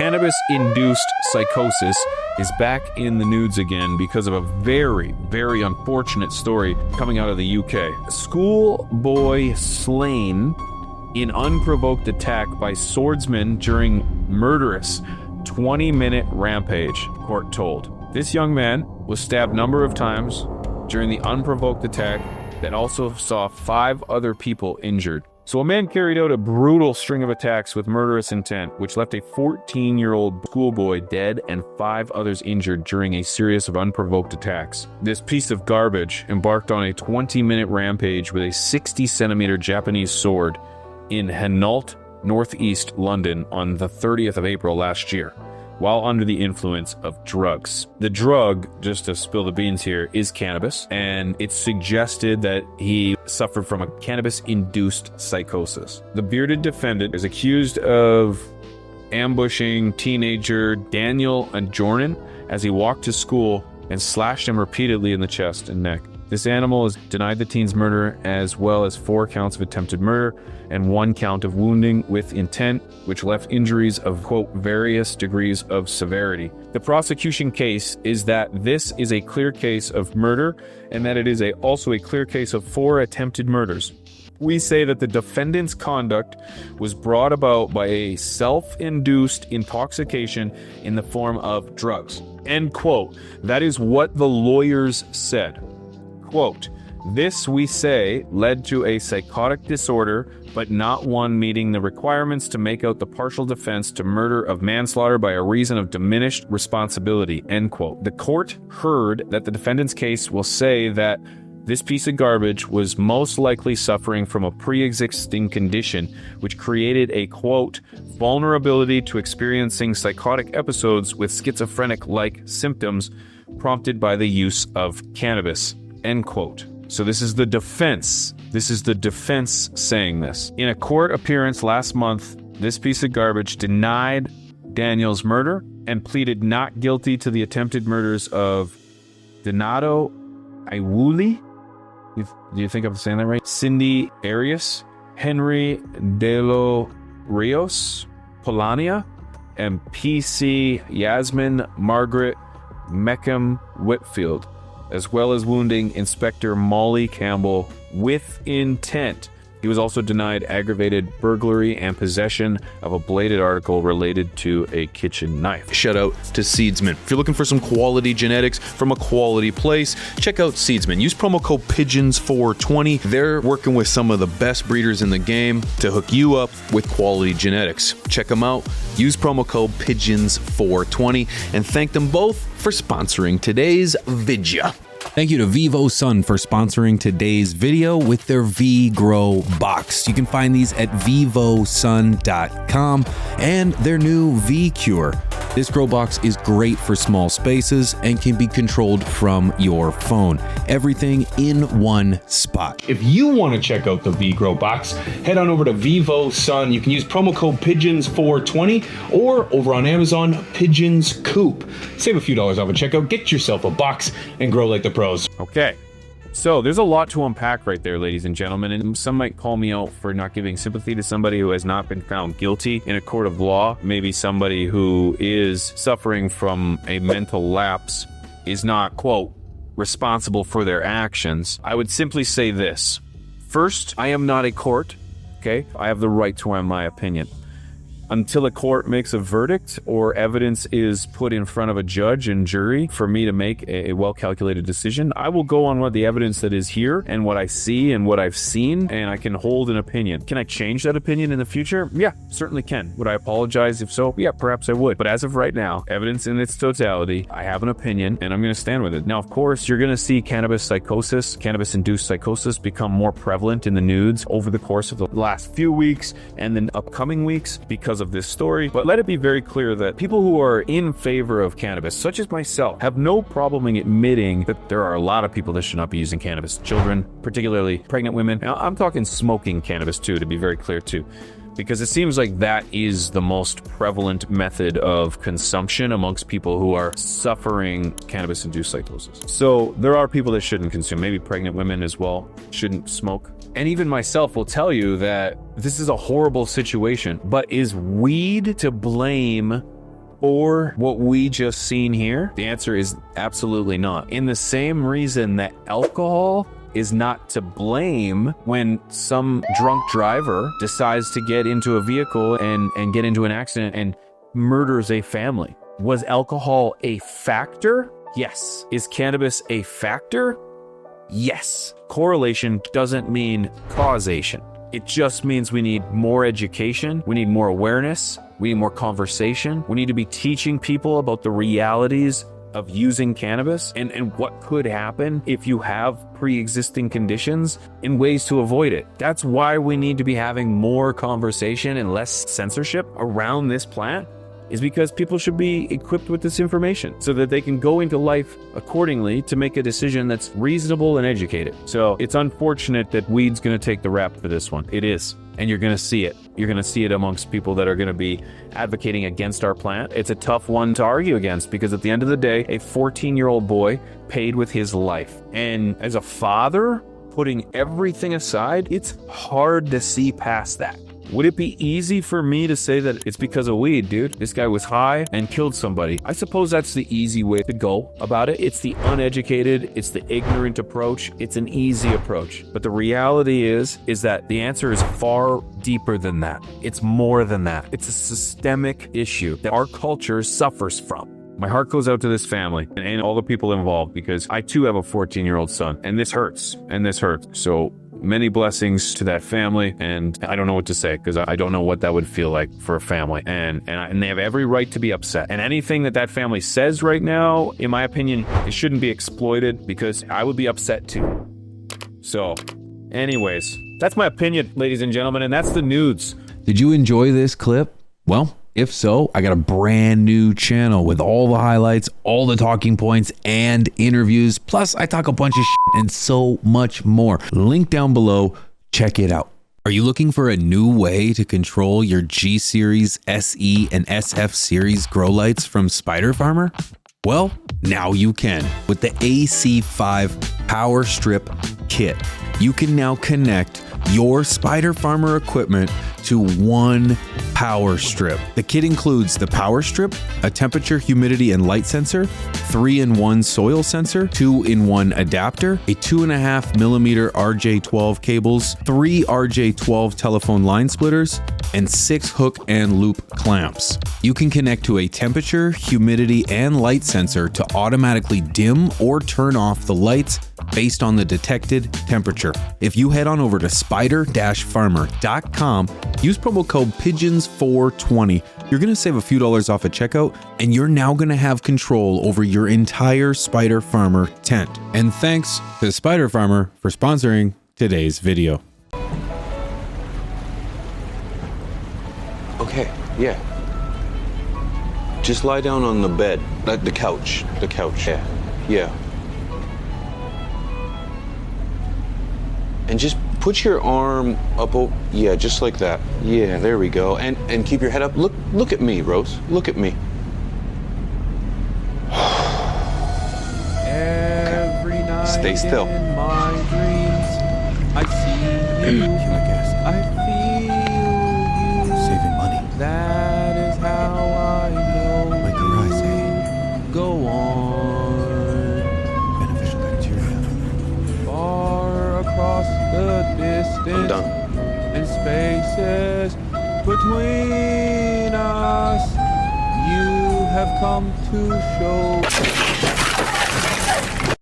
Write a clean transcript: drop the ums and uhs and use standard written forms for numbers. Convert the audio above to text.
Cannabis-induced psychosis is back in the news again because of a very, very unfortunate story coming out of the UK. A schoolboy slain in unprovoked attack by swordsmen during murderous 20-minute rampage, court told. This young man was stabbed a number of times during the unprovoked attack that also saw 5 other people injured. So a man carried out a brutal string of attacks with murderous intent, which left a 14-year-old schoolboy dead and 5 others injured during a series of unprovoked attacks. This piece of garbage embarked on a 20-minute rampage with a 60-centimeter Japanese sword in Hainault, northeast London on the 30th of April last year, while under the influence of drugs. The drug, just to spill the beans here, is cannabis, and it's suggested that he suffered from a cannabis-induced psychosis. The bearded defendant is accused of ambushing teenager Daniel Adjornan as he walked to school and slashed him repeatedly in the chest and neck. This animal has denied the teen's murder, as well as 4 counts of attempted murder and 1 count of wounding with intent, which left injuries of, quote, various degrees of severity. The prosecution case is that this is a clear case of murder and that it is also a clear case of 4 attempted murders. We say that the defendant's conduct was brought about by a self-induced intoxication in the form of drugs. End quote. That is what the lawyers said. Quote, this, we say, led to a psychotic disorder, but not one meeting the requirements to make out the partial defense to murder of manslaughter by a reason of diminished responsibility, end quote. The court heard that the defendant's case will say that this piece of garbage was most likely suffering from a pre-existing condition, which created a, quote, vulnerability to experiencing psychotic episodes with schizophrenic-like symptoms prompted by the use of cannabis. End quote. So this is the defense. This is the defense saying this. In a court appearance last month, this piece of garbage denied Daniel's murder and pleaded not guilty to the attempted murders of Donato Iwuli. Do you think I'm saying that right? Cindy Arias, Henry De Los Rios, Polania, and PC Yasmin Margaret Meckham Whitfield, as well as wounding Inspector Molly Campbell with intent. He was also denied aggravated burglary and possession of a bladed article related to a kitchen knife. Shout out to Seedsman. If you're looking for some quality genetics from a quality place, check out Seedsman. Use promo code PIGEONS420. They're working with some of the best breeders in the game to hook you up with quality genetics. Check them out. Use promo code PIGEONS420 and thank them both for sponsoring today's video. Thank you to Vivo Sun for sponsoring today's video with their V-Grow box. You can find these at vivosun.com and their new V-Cure. This grow box is great for small spaces and can be controlled from your phone. Everything in one spot. If you want to check out the V-Grow box, head on over to Vivo Sun. You can use promo code PIGEONS420 or over on Amazon, Pigeons Coop. Save a few dollars off at checkout. Get yourself a box and grow like the pros. Okay. So there's a lot to unpack right there, ladies and gentlemen, and some might call me out for not giving sympathy to somebody who has not been found guilty in a court of law. Maybe somebody who is suffering from a mental lapse is not, quote, responsible for their actions. I would simply say this. First, I am not a court, okay? I have the right to my opinion. Until a court makes a verdict or evidence is put in front of a judge and jury for me to make a well-calculated decision, I will go on what the evidence that is here and what I see and what I've seen, and I can hold an opinion. Can I change that opinion in the future? Yeah, certainly can. Would I apologize if so? Yeah, perhaps I would. But as of right now, evidence in its totality, I have an opinion, and I'm going to stand with it. Now, of course, you're going to see cannabis psychosis, cannabis-induced psychosis become more prevalent in the news over the course of the last few weeks and then upcoming weeks because of this story. But let it be very clear that people who are in favor of cannabis, such as myself, have no problem in admitting that there are a lot of people that should not be using cannabis. Children, particularly pregnant women. Now, I'm talking smoking cannabis too, to be very clear too, because it seems like that is the most prevalent method of consumption amongst people who are suffering cannabis-induced psychosis. So there are people that shouldn't consume, maybe pregnant women as well, shouldn't smoke. And even myself will tell you that this is a horrible situation, but is weed to blame for what we just seen here? The answer is absolutely not. In the same reason that alcohol is not to blame when some drunk driver decides to get into a vehicle and get into an accident and murders a family. Was alcohol a factor? Yes. Is cannabis a factor? Yes. Correlation doesn't mean causation. It just means we need more education, we need more awareness, we need more conversation, we need to be teaching people about the realities of using cannabis and what could happen if you have pre-existing conditions and ways to avoid it. That's why we need to be having more conversation and less censorship around this plant, is because people should be equipped with this information so that they can go into life accordingly to make a decision that's reasonable and educated. So it's unfortunate that weed's going to take the rap for this one. It is. And you're going to see it. You're going to see it amongst people that are going to be advocating against our plant. It's a tough one to argue against because at the end of the day, a 14-year-old boy paid with his life. And as a father, putting everything aside, it's hard to see past that. Would it be easy for me to say that it's because of weed, dude? This guy was high and killed somebody. I suppose that's the easy way to go about it. It's the uneducated, it's the ignorant approach. It's an easy approach. But the reality is that the answer is far deeper than that. It's more than that. It's a systemic issue that our culture suffers from. My heart goes out to this family and all the people involved because I too have a 14-year-old son and this hurts. So many blessings to that family, and I don't know what to say because I don't know what that would feel like for a family, and they have every right to be upset. And anything that family says right now, in my opinion, it shouldn't be exploited because I would be upset too. So, anyways, that's my opinion, ladies and gentlemen, and that's the nudes. Did you enjoy this clip? Well, if so, I got a brand new channel with all the highlights, all the talking points, and interviews. Plus, I talk a bunch of shit and so much more. Link down below. Check it out. Are you looking for a new way to control your G Series, SE, and SF Series grow lights from Spider Farmer? Well, now you can with the AC5 Power Strip Kit. You can now connect your Spider Farmer equipment to one power strip. The kit includes the power strip, a temperature, humidity, and light sensor, 3-in-1 soil sensor, 2-in-1 adapter, a 2.5mm RJ12 cables, 3 RJ12 telephone line splitters, and 6 hook and loop clamps. You can connect to a temperature, humidity, and light sensor to automatically dim or turn off the lights based on the detected temperature. If you head on over to spider-farmer.com, use promo code PIGEONS420, you're going to save a few dollars off at checkout, and you're now going to have control over your entire Spider Farmer tent. And thanks to Spider Farmer for sponsoring today's video. Okay, yeah. Just lie down on the bed, the couch, yeah. And just put your arm up, yeah, just like that. Yeah, there we go. And keep your head up. Look at me, Rose. Look at me. Every night Stay still. in my dreams, I see you. I feel you. Saving money. That is how I know. Like your eyes, hey. Go on. Beneficial bacteria. Far across the distance. I'm done. And spaces between us, you have come to show.